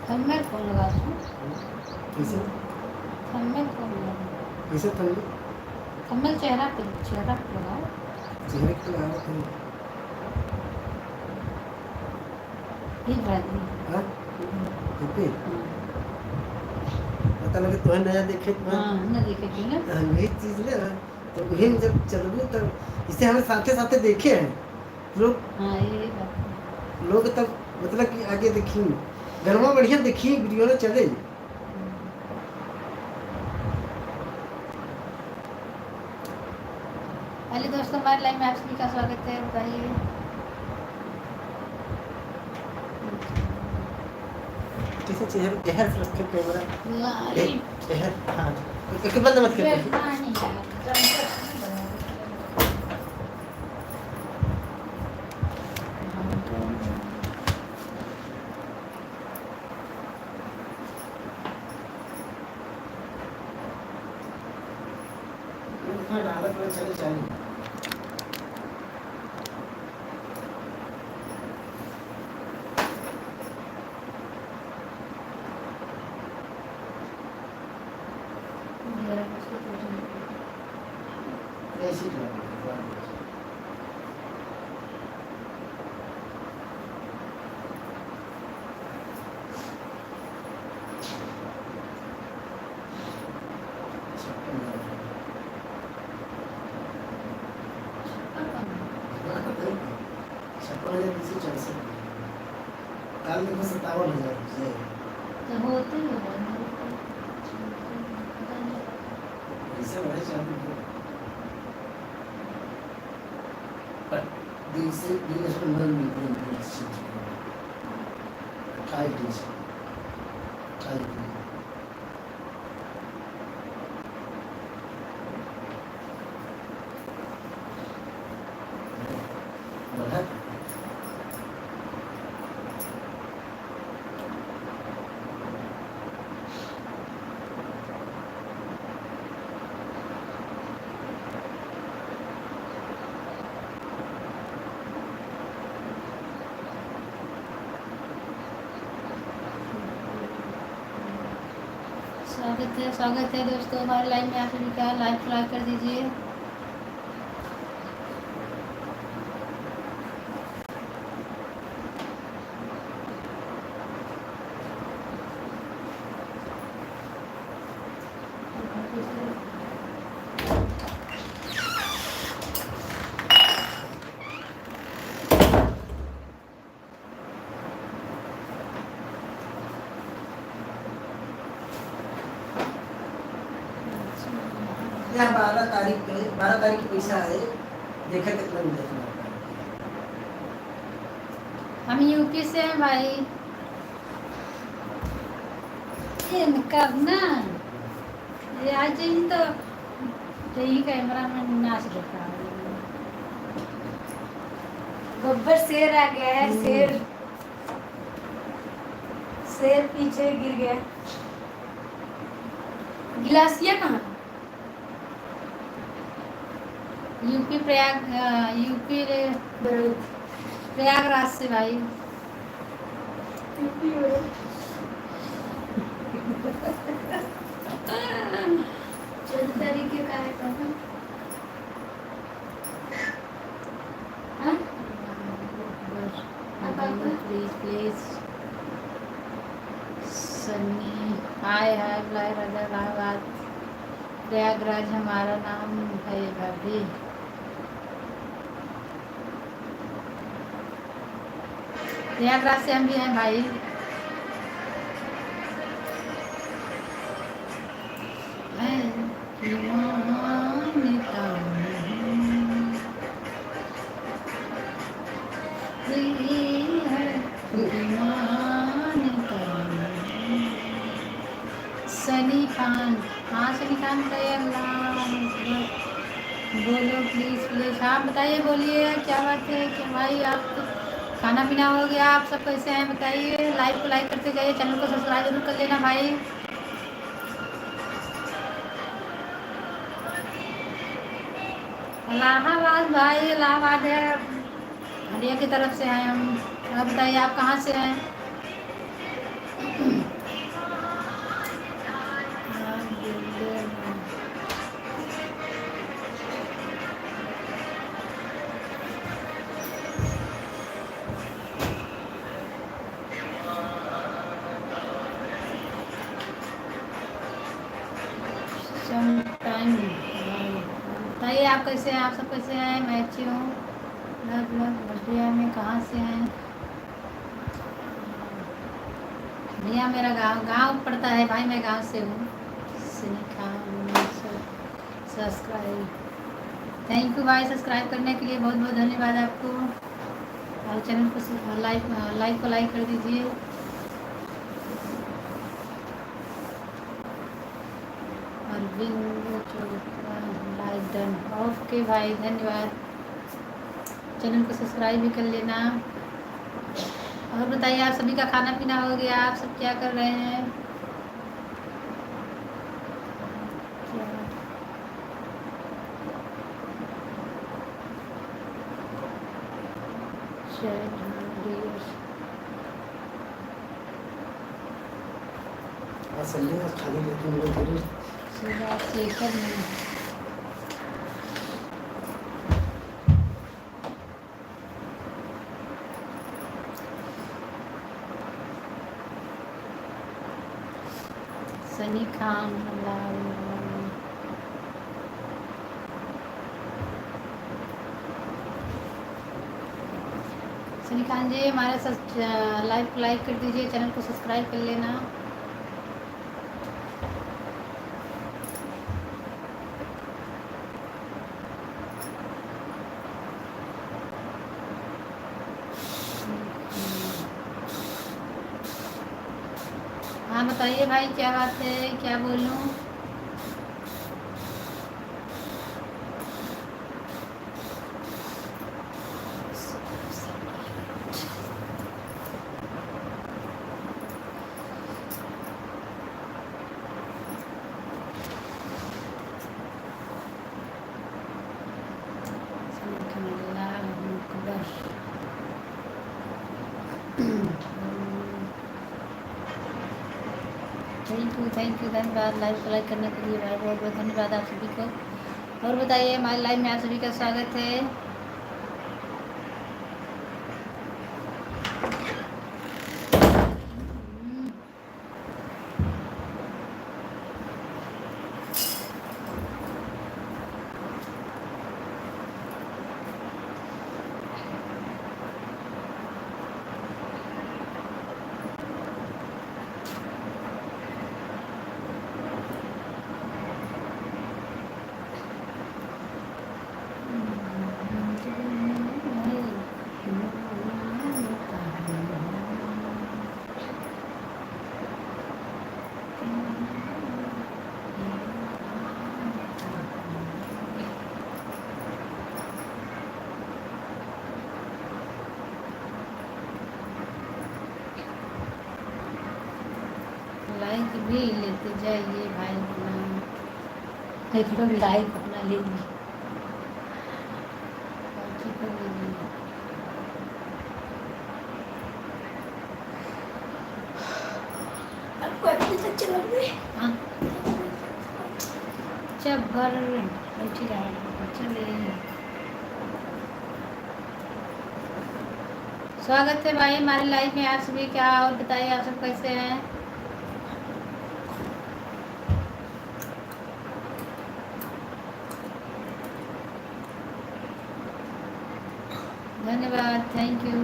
Thumbnail कौन लगा दूँ? कैसे थंबनेल कौन लगा? कैसे थंबनेल थंबनेल चेहरा पे लगाओ। चेहरे पे लगाया था ये बात हाँ पे हाँ पता लगे तो नया देखे तो हाँ ना देखे कि ना वही चीज ना तो वही जब चलोगे तब इसे हम साथे साथे देखे हैं लोग हाँ ये बात लोग तब मतलब कि आगे देखी गरमा बढ़िया देखी वीडियो ना चले पहले दोस्तों हमारे लाइव में आप सभी का स्वागत है। बताइए कैसे चेहरे चेहरे से रखे कैमरा लाइव चेहरे हाँ एक बंद मत कर चले चले ऐसी काल में 57,000 तो होते ही ऐसे बड़े चालू पर दिल से मन में खाई बढ़ा स्वागत है दोस्तों हमारे लाइव में। आप सभी का लाइव फ्लाई कर दीजिए। यहाँ 12 तारीख के पैसा है देखा कितना मिला हम यूपी से हैं भाई। कब ना ये आज ही तो यही कैमरा में नाच देखा गब्बर शेर आ गया है। शेर पीछे गिर गया। गिलासिया कहाँ? यूपी प्रयागराज से भाई। तरीके का है प्लीज सनी हाय इलाहाबाद प्रयागराज हमारा नाम है भाभी। प्रयागराज से हम भी हैं भाई। सनी खान हाँ सनी खान बोलो प्लीज हाँ बताइए बोलिए क्या बात है कि भाई आप खाना पीना हो गया? आप सब कैसे हैं बताइए। लाइक को लाइक करते जाइए, चैनल को सब्सक्राइब जरूर कर लेना भाई। इलाहाबाद भाई इलाहाबाद है हरिया की तरफ से हैं हम। आप बताइए आप कहाँ से हैं? आप कैसे हैं, आप सब कैसे हैं? मैं अच्छी हूँ। बढ़िया में कहाँ से हैं भैया? मेरा गांव पड़ता है भाई, मैं गांव से हूँ। सब्सक्राइब, थैंक यू भाई सब्सक्राइब करने के लिए, बहुत बहुत धन्यवाद आपको। और चैनल को लाइक कर दीजिए। Arvind Chopra like done, okay भाई धन्यवाद। चैनल को सब्सक्राइब भी कर लेना। और बताइए, आप सभी का खाना पीना हो गया? आप सब क्या कर रहे हैं? संडे आज खाली लेकिन लोग जरूर शेखर नहीं, सनी खान सनी खान जी हमारे साथ लाइक कर दीजिए, चैनल को सब्सक्राइब कर लेना। हाँ बताइए भाई, क्या बात है, क्या बोलूँ? थैंक यू धन्यवाद लाइक करने के लिए भाई, बहुत बहुत धन्यवाद आप सभी को। और बताइए, हमारे लाइव में आप सभी का स्वागत है। लाइक भी लेते जाइए भाई अपना, एक लोग लाइक अपना ले लीजिए। हाँ जब भर बैठी रहा चले। स्वागत है भाई हमारे लाइफ में आप सभी का। और बताइए, आप सब कैसे हैं? धन्यवाद, थैंक यू।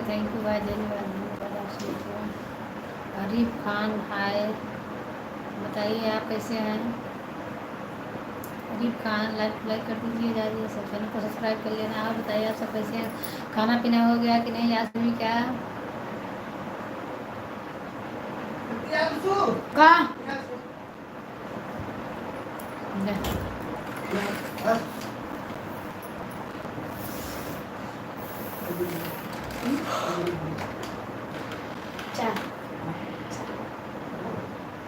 थैंक यू भाई, धन्यवाद आप सभी को। आरिफ खान हाय, बताइए आप कैसे हैं? आरिफ खान लाइक कर दीजिए, जाइए सब चैनल को सब्सक्राइब कर लेना। और बताइए आप सब कैसे हैं? खाना पीना हो गया कि नहीं आज भी? क्या कहाँ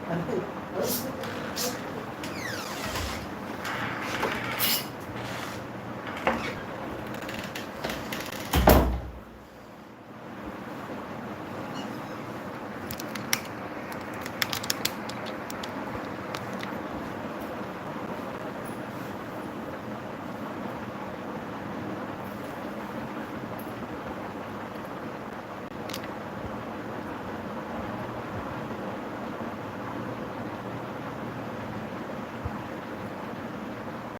अरे